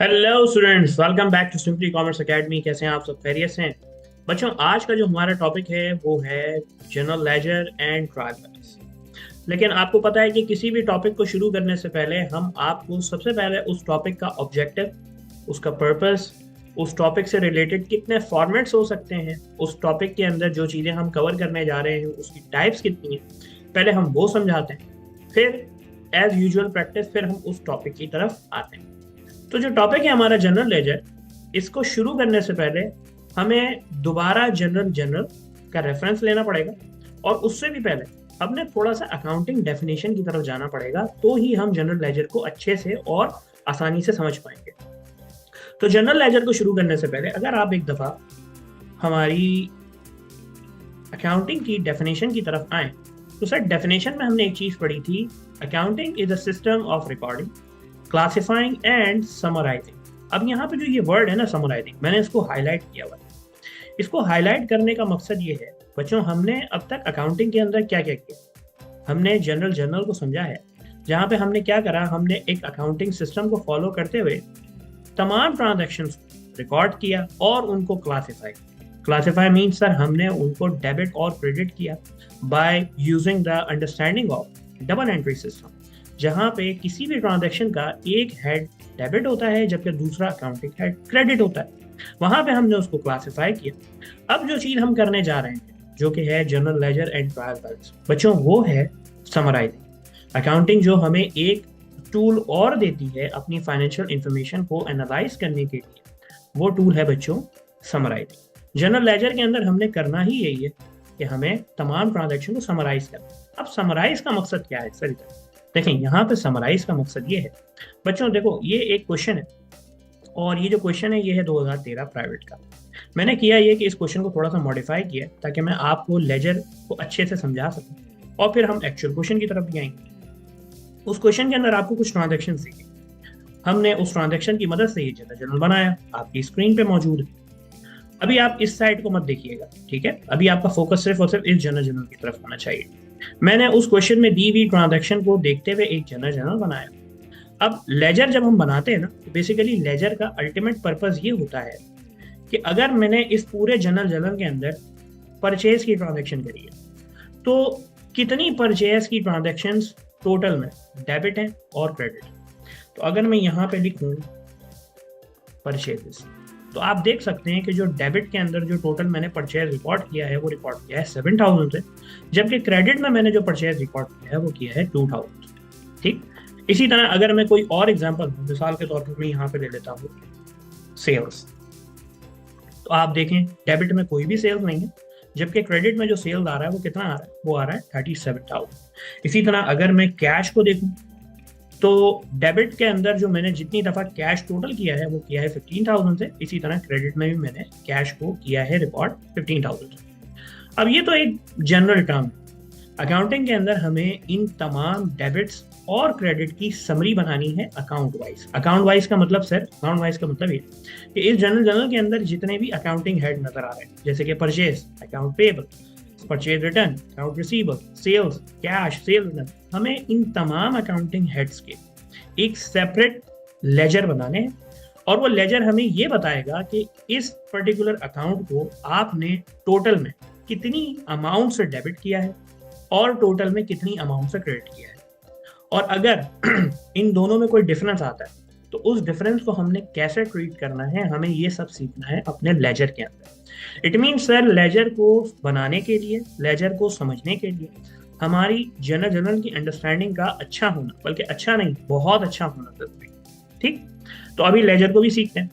Hello students, welcome back to simply commerce academy. कैसे हैं आप सब? खैरियत से हैं? बच्चों, आज का जो हमारा टॉपिक है वो है general ledger and trial balance. लेकिन आपको पता है कि किसी भी टॉपिक को शुरू करने से पहले हम आपको सबसे पहले उस टॉपिक का ऑब्जेक्टिव, उसका पर्पस, उस टॉपिक से रिलेटेड कितने फॉर्मेट्स हो सकते हैं, उस टॉपिक के अंदर जो चीज़ें हम कवर करने जा रहे हैं उसकी टाइप्स कितनी हैं, पहले हम वो समझाते हैं। फिर एज यूजुअल प्रैक्टिस फिर हम उस टॉपिक की तरफ आते हैं। तो जो टॉपिक है हमारा जनरल लेजर, इसको शुरू करने से पहले हमें दोबारा जनरल जनरल का रेफरेंस लेना पड़ेगा और उससे भी पहले हमने थोड़ा सा अकाउंटिंग डेफिनेशन की तरफ जाना पड़ेगा, तो ही हम जनरल लेजर को अच्छे से और आसानी से समझ पाएंगे। तो जनरल लेजर को शुरू करने से पहले अगर आप एक दफ़ा हमारी अकाउंटिंग की डेफिनेशन की तरफ आए, तो सर डेफिनेशन में हमने एक चीज़ पढ़ी थी, accounting is a system of recording, classifying and summarising. अब यहाँ पे जो ये वर्ड है ना समराइजिंग, मैंने इसको हाईलाइट किया हुआ है। इसको हाईलाइट करने का मकसद ये है बच्चों, हमने अब तक अकाउंटिंग के अंदर क्या क्या किया। हमने जनरल जर्नल को समझा है, जहाँ पे हमने क्या करा, हमने एक अकाउंटिंग सिस्टम को फॉलो करते हुए तमाम ट्रांजैक्शंस रिकॉर्ड किया और उनको क्लासिफाई। क्लासिफाई मीन्स सर हमने उनको डेबिट और क्रेडिट किया by using the understanding of double entry system, जहां पे किसी भी ट्रांजैक्शन का एक हेड डेबिट होता है जबकि दूसरा अकाउंटिंग हेड क्रेडिट होता है। वहां पे हमने उसको क्लासिफाई किया। अब जो चीज हम करने जा रहे हैं जो कि है general ledger and trial balance बच्चों, वो है समराइजिंग। अकाउंटिंग जो हमें एक टूल और देती है अपनी फाइनेंशियल इंफॉर्मेशन को एनालाइज करने के लिए, वो टूल है बच्चों समराइजिंग। जनरल लेजर के अंदर हमने करना ही यही है कि हमें तमाम ट्रांजैक्शन को समराइज करना। अब समराइज का मकसद क्या है सर? देखें, यहाँ पे समराइज का मकसद ये है बच्चों, देखो ये एक क्वेश्चन है और ये जो क्वेश्चन है ये है 2013 प्राइवेट का। मैंने किया ये कि इस क्वेश्चन को थोड़ा सा मॉडिफाई किया ताकि मैं आपको लेजर को अच्छे से समझा सकूं और फिर हम एक्चुअल क्वेश्चन की तरफ भी आएंगे। उस क्वेश्चन के अंदर आपको कुछ ट्रांजेक्शन दिखे, हमने उस ट्रांजेक्शन की मदद से ये जनरल बनाया, आपकी स्क्रीन पे मौजूद है। अभी आप इस साइड को मत देखिएगा, ठीक है? अभी आपका फोकस सिर्फ और सिर्फ इस जनरल की तरफ होना चाहिए। मैंने उस क्वेश्चन में दी हुई ट्रांजैक्शन को देखते हुए एक जनरल बनाया। अब लेजर जब हम बनाते हैं ना, तो बेसिकली लेजर का अल्टीमेट पर्पस ये होता है कि अगर मैंने इस पूरे जनरल के अंदर परचेज की ट्रांजैक्शन करी है, तो कितनी परचेज की ट्रांजैक्शंस टोटल में डेबिट है और क्रेडिट। तो अगर मैं यहाँ पे लिखूँ परचेजेस, तो आप देख सकते हैं कि जो डेबिट के अंदर जो टोटल मैंने परचेज रिकॉर्ड किया है वो रिकॉर्ड किया है 7,000 से, जबकि क्रेडिट में मैंने जो परचेज रिकॉर्ड किया है वो किया है 2,000। ठीक, इसी तरह अगर मैं कोई और एग्जांपल मिसाल के तौर पर मैं यहाँ पे ले लेता हूँ सेल्स, तो आप देखें डेबिट में कोई भी सेल्स नहीं है, जबकि क्रेडिट में जो सेल्स आ रहा है वो कितना आ रहा है, वो आ रहा है 37,000। इसी तरह अगर मैं कैश को देखूं, तो डेबिट के अंदर जो मैंने जितनी दफ़ा कैश टोटल किया है वो किया है 15,000 से, इसी तरह क्रेडिट में भी मैंने कैश को किया है रिकॉर्ड 15,000 से। अब ये तो एक जनरल टर्म है। अकाउंटिंग के अंदर हमें इन तमाम डेबिट्स और क्रेडिट की समरी बनानी है अकाउंट वाइज। अकाउंट वाइज का मतलब सर, अकाउंट वाइज का मतलब ये कि इस जनरल के अंदर जितने भी अकाउंटिंग हेड नजर आ रहे हैं, जैसे कि purchase, account payable, purchase return, account receivable, sales, cash, sales return, हमें इन तमाम अकाउंटिंग हेड्स के एक सेपरेट लेजर बनाने हैं और वो लेजर हमें ये बताएगा कि इस पर्टिकुलर अकाउंट को आपने टोटल में कितनी अमाउंट से डेबिट किया है और टोटल में कितनी अमाउंट से क्रेडिट किया है। और अगर इन दोनों में कोई डिफरेंस आता है तो उस डिफरेंस को हमने कैसे ट्रीट करना है, हमें ये सब सीखना है अपने लेजर के अंदर। इट मीन्स सर, लेजर को बनाने के लिए, लेजर को समझने के लिए हमारी जनरल की अंडरस्टैंडिंग का अच्छा होना, बल्कि अच्छा नहीं बहुत अच्छा होना जरूरी। ठीक, तो अभी लेजर को भी सीखते हैं।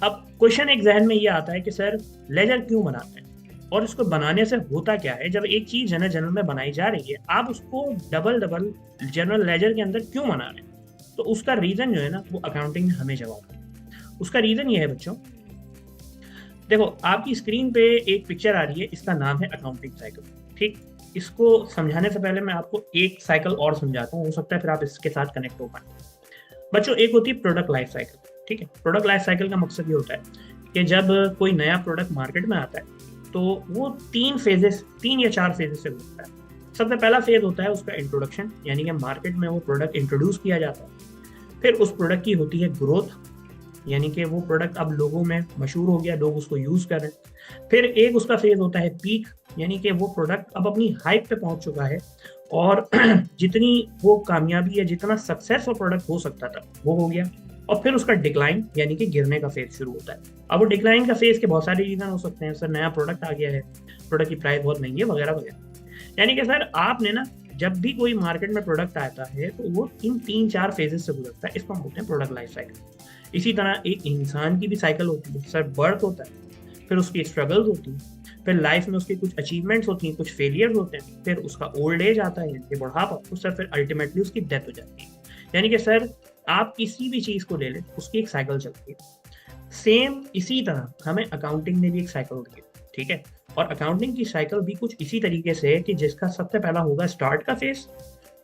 अब क्वेश्चन एक जहन में ये आता है कि सर लेजर क्यों बनाते हैं और इसको बनाने से होता क्या है। जब एक चीज जनरल में बनाई जा रही है, आप उसको डबल डबल जनरल लेजर के अंदर क्यों बना रहे हैं, तो उसका रीजन जो है ना वो अकाउंटिंग में हमें जवाब है। उसका रीजन ये है बच्चों, देखो आपकी स्क्रीन पे एक पिक्चर आ रही है, इसका नाम है अकाउंटिंग साइकिल। ठीक, इसको समझाने से पहले मैं आपको एक साइकिल और समझाता हूँ, हो सकता है फिर आप इसके साथ कनेक्ट हो पाए। बच्चों, एक होती है प्रोडक्ट लाइफ साइकिल। ठीक है, प्रोडक्ट लाइफ साइकिल का मकसद ये होता है कि जब कोई नया प्रोडक्ट मार्केट में आता है तो वो 3 या 4 फेजेस से होता है। सबसे पहला फेज होता है उसका इंट्रोडक्शन, यानी कि मार्केट में वो प्रोडक्ट इंट्रोड्यूस किया जाता है। फिर उस प्रोडक्ट की होती है ग्रोथ, यानी कि वो प्रोडक्ट अब लोगों में मशहूर हो गया, लोग उसको यूज़ कर रहे हैं। फिर एक उसका फेज़ होता है पीक, यानी कि वो प्रोडक्ट अब अपनी हाइप पे पहुंच चुका है और जितनी वो कामयाबी या जितना सक्सेसफुल प्रोडक्ट हो सकता था वो हो गया। और फिर उसका डिक्लाइन यानी कि गिरने का फेज शुरू होता है। अब वो डिक्लाइन का फेज के बहुत सारे रीजन हो सकते हैं, सर नया प्रोडक्ट आ गया है, प्रोडक्ट की प्राइस बहुत महंगी है, वगैरह वगैरह। यानी कि सर आपने ना जब भी कोई मार्केट में प्रोडक्ट आता है तो वो इन 3-4 फेजेस से गुजरता है, इसको हम बोलते हैं प्रोडक्ट लाइफ साइकिल। इसी तरह एक इंसान की भी साइकिल होती है, सर बर्थ होता है, फिर उसकी स्ट्रगल्स होती है, फिर लाइफ में उसकी कुछ अचीवमेंट्स होती हैं, कुछ फेलियर्स होते हैं, फिर उसका ओल्ड एज आता है यानी कि बुढ़ापा, तो सर फिर अल्टीमेटली उसकी डेथ हो जाती है। यानी कि सर आप किसी भी चीज़ को ले लें उसकी एक साइकिल चलती है। सेम इसी तरह हमें अकाउंटिंग में भी एक साइकिल होती है, ठीक है। और अकाउंटिंग की साइकिल भी कुछ इसी तरीके से है कि जिसका सबसे पहला होगा स्टार्ट का फेज,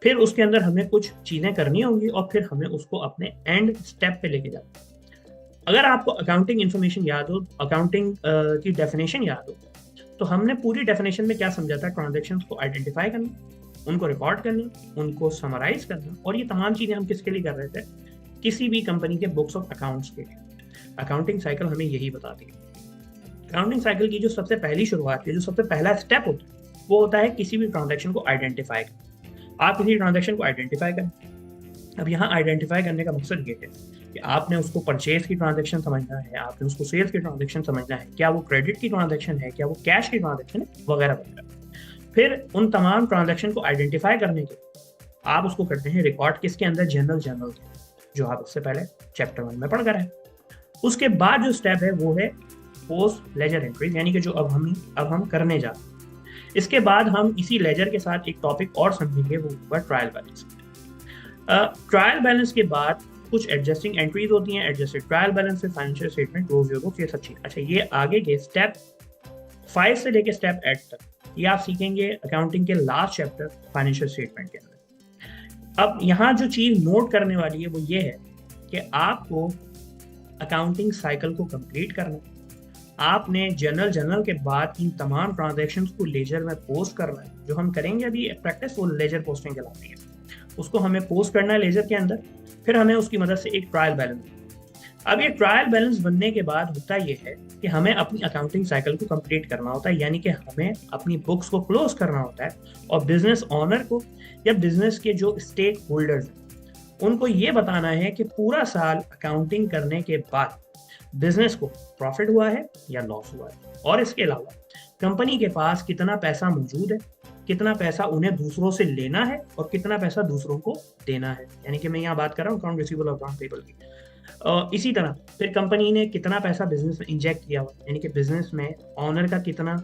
फिर उसके अंदर हमें कुछ चीज़ें करनी होंगी और फिर हमें उसको अपने एंड स्टेप पे लेके जाना। अगर आपको अकाउंटिंग इन्फॉर्मेशन याद हो, अकाउंटिंग की डेफिनेशन याद हो, तो हमने पूरी डेफिनेशन में क्या समझा था? ट्रांजैक्शंस को आइडेंटिफाई करना, उनको रिकॉर्ड करना, उनको समराइज करना, और ये तमाम चीज़ें हम किसके लिए कर रहे थे? किसी भी कंपनी के बुक्स ऑफ अकाउंट्स के लिए। अकाउंटिंग साइकिल हमें यही बताती है। अकाउंटिंग साइकिल की जो सबसे पहली शुरुआत है, जो सबसे पहला स्टेप होता है, वो होता है किसी भी ट्रांजैक्शन को आइडेंटिफाई करना। आप किसी ट्रांजैक्शन को आइडेंटिफाई करें। अब यहाँ आइडेंटिफाई करने का मकसद ये है कि आपने उसको परचेज की ट्रांजैक्शन समझना है, आपने उसको सेल्स की ट्रांजैक्शन समझना है, क्या वो क्रेडिट की ट्रांजैक्शन है, क्या वो कैश की ट्रांजैक्शन है, वगैरह वगैरह। फिर उन तमाम ट्रांजैक्शन को आइडेंटिफाई करने के आप उसको करते हैं रिकॉर्ड, किसके अंदर? जनरल के, जो आप उससे पहले चैप्टर 1 में पढ़ कर है। उसके बाद जो स्टेप है वो है पोस्ट लेजर एंट्री, यानी कि जो अब हम करने जा रहे हैं। इसके बाद हम इसी लेजर के साथ एक टॉपिक और समझेंगे, वो होगा ट्रायल बैलेंस। ट्रायल बैलेंस के बाद कुछ एडजस्टिंग एंट्रीज होती हैं, एडजस्टेड ट्रायल बैलेंस से financial statement, close your books, ये सब चीज़। अच्छा, ये आगे के स्टेप 5 से लेके स्टेप 8 तक ये आप सीखेंगे अकाउंटिंग के लास्ट चैप्टर फाइनेंशियल स्टेटमेंट के अंदर। अब यहाँ जो चीज़ नोट करने वाली है वो ये है कि आपको अकाउंटिंग साइकिल को कंप्लीट करना, आपने जर्नल के बाद इन तमाम ट्रांजैक्शंस को लेजर में पोस्ट करना है। जो हम करेंगे अभी प्रैक्टिस, वो लेजर पोस्टिंग कहलाती है। उसको हमें पोस्ट करना है लेजर के अंदर, फिर हमें उसकी मदद से एक ट्रायल बैलेंस। अब ये ट्रायल बैलेंस बनने के बाद होता ये है कि हमें अपनी अकाउंटिंग साइकिल को कंप्लीट करना होता है, यानी कि हमें अपनी बुक्स को क्लोज करना होता है और बिजनेस ओनर को या बिजनेस के जो स्टेक होल्डर्स हैं उनको ये बताना है कि पूरा साल अकाउंटिंग करने के बाद बिजनेस को प्रॉफिट हुआ है या लॉस हुआ है, और इसके अलावा कंपनी के पास कितना पैसा मौजूद है, कितना पैसा उन्हें दूसरों से लेना है और कितना पैसा दूसरों को देना है। यानी कि मैं यहाँ बात कर रहा हूँ अकाउंट रिसीवेबल और अकाउंट पेबल की। इसी तरह फिर कंपनी ने कितना पैसा बिजनेस में इंजेक्ट किया हुआ, यानी कि बिजनेस में ऑनर का कितना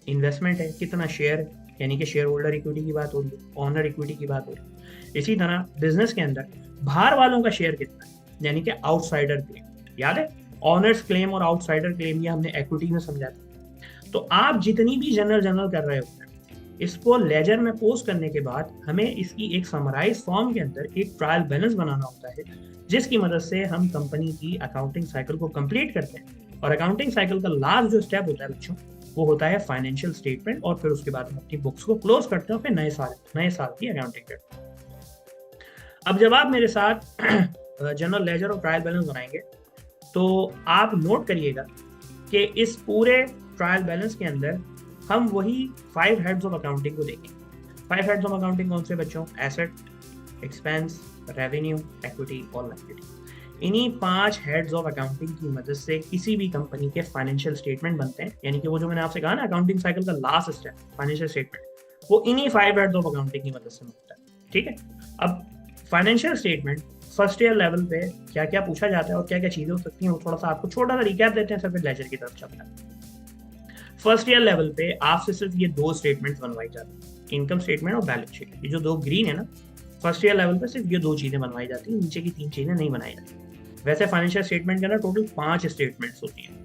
इन्वेस्टमेंट है, कितना शेयर है, यानी कि शेयर होल्डर इक्विटी की बात हो रही है, ऑनर इक्विटी की बात हो रही है। इसी तरह बिजनेस के अंदर बाहर वालों का शेयर कितना है, यानी कि आउटसाइडर क्लेम। याद है ऑनर्स क्लेम और आउटसाइडर क्लेम, ये हमने इक्विटी में समझा था। तो आप जितनी भी जनरल कर रहे होते हैं, इसको लेजर में पोस्ट करने के बाद हमें इसकी एक समराइज फॉर्म के अंदर एक ट्रायल बैलेंस बनाना होता है, जिसकी मदद से हम कंपनी की अकाउंटिंग साइकिल को कंप्लीट करते हैं। और अकाउंटिंग साइकिल का लास्ट जो स्टेप होता है बच्चों, वो होता है फाइनेंशियल स्टेटमेंट, और फिर उसके बाद हम अपनी बुक्स को क्लोज करते हैं, फिर नए साल की अकाउंटिंग करते हैं। अब जब आप मेरे साथ जनरल लेजर और ट्रायल बैलेंस बनाएंगे तो आप नोट करिएगा कि इस पूरे ट्रायल बैलेंस के अंदर हम वही 5 हेड्स ऑफ अकाउंटिंग को देखेंगे। 5 हेड्स ऑफ अकाउंटिंग कौन से बच्चों? एसेट, एक्सपेंस, रेवेन्यू, इक्विटी और लायबिलिटी। इन्हीं 5 हेड्स ऑफ अकाउंटिंग की मदद से किसी भी कंपनी के फाइनेंशियल स्टेटमेंट बनते हैं, यानी कि वो जो मैंने आपसे कहा ना अकाउंटिंग साइकिल का लास्ट स्टेप फाइनेंशियल स्टेटमेंट, वो इन्हीं 5 हेड्स ऑफ अकाउंटिंग की मदद से बनता है। ठीक है, अब financial statement first year level पे क्या क्या पूछा जाता है और क्या क्या चीजें हो सकती हैं, वो थोड़ा सा आपको छोटा सा रिकैप देते हैं, सर फिर लेजर की तरफ चलता है। फर्स्ट ईयर लेवल पे आपसे सिर्फ ये 2 स्टेटमेंट्स बनवाई जाती हैं, इनकम स्टेटमेंट और बैलेंस शीट। ये जो 2 ग्रीन है ना, फर्स्ट ईयर लेवल पे सिर्फ ये 2 चीजें बनवाई जाती हैं, नीचे की 3 चीजें नहीं बनाई जाती। वैसे फाइनेंशियल स्टेटमेंट के अंदर टोटल 5 स्टेटमेंट्स होती हैं,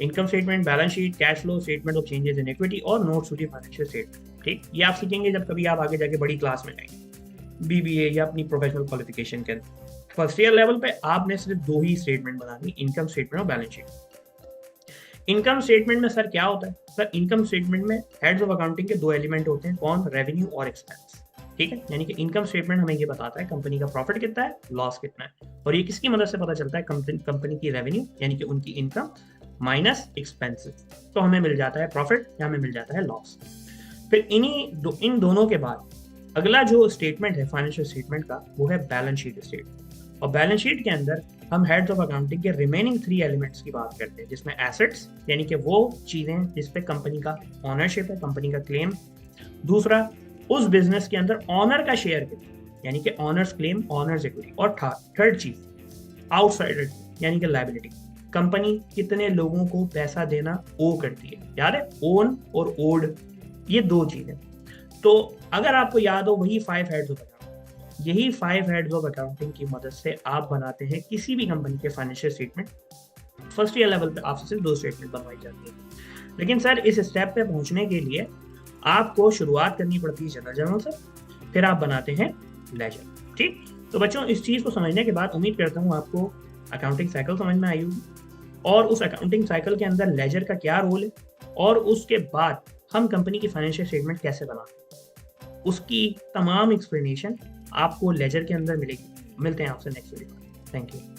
income statement, balance sheet, cash flow statement of changes in equity और notes to the financial statement. ठीक, ये आप सीखेंगे जब कभी आप आगे जाके बड़ी क्लास में जाएंगे, बीबीए या अपनी प्रोफेशनल क्वालिफिकेशन के अंदर। फर्स्ट ईयर लेवल पे आपने सिर्फ 2 ही स्टेटमेंट बनानी, इनकम स्टेटमेंट और बैलेंस शीट। इनकम स्टेटमेंट में सर क्या होता है? सर इनकम स्टेटमेंट में हेड्स ऑफ अकाउंटिंग के 2 एलिमेंट होते हैं, कौन? रेवेन्यू और एक्सपेंस। ठीक है, यानी कि इनकम स्टेटमेंट हमें ये बताता है कंपनी का प्रॉफिट कितना है, लॉस कितना है, और ये किसकी मदद से पता चलता है, कंपनी की रेवेन्यू यानी कि उनकी इनकम माइनस एक्सपेंसेस, तो हमें मिल जाता है प्रॉफिट या हमें मिल जाता है लॉस। फिर इन दोनों के बाद अगला जो स्टेटमेंट है फाइनेंशियल स्टेटमेंट का वो है बैलेंस शीट स्टेटमेंट, और बैलेंस शीट के अंदर हम हेड्स ऑफ अकाउंटिंग के रिमेनिंग 3 एलिमेंट्स की बात करते हैं, जिसमें एसेट्स यानी कि वो चीजें जिस पे कंपनी का ऑनरशिप है, कंपनी का क्लेम, दूसरा उस बिजनेस के अंदर ऑनर का शेयर कितना यानी कि ऑनर्स क्लेम, ऑनर्स इक्विटी, और थर्ड चीज आउटसाइडर यानी कि लायबिलिटी, कंपनी कितने लोगों को पैसा देना ओ करती है, याद है, ओन और ओड, ये 2 चीजें। तो अगर आपको याद हो वही 5 हेड्स ऑफ अकाउंटिंग, यही 5 हेड्स ऑफ अकाउंटिंग की मदद से आप बनाते हैं किसी भी कंपनी के financial statement. First year level पे आपसे सिर्फ 2 स्टेटमेंट बनवाई जाती है, लेकिन सर इस स्टेप पे पहुंचने के लिए आपको शुरुआत करनी पड़ती है जर्नल से, फिर आप बनाते हैं लेजर। ठीक, तो बच्चों इस चीज को समझने के बाद उम्मीद करता हूँ आपको अकाउंटिंग साइकिल समझ में आई होगी, और उस अकाउंटिंग साइकिल के अंदर लेजर का क्या रोल है, और उसके बाद हम कंपनी की फाइनेंशियल स्टेटमेंट कैसे बनाते हैं, उसकी तमाम एक्सप्लेनेशन आपको लेजर के अंदर मिलेगी। मिलते हैं आपसे नेक्स्ट वीडियो में। Thank you.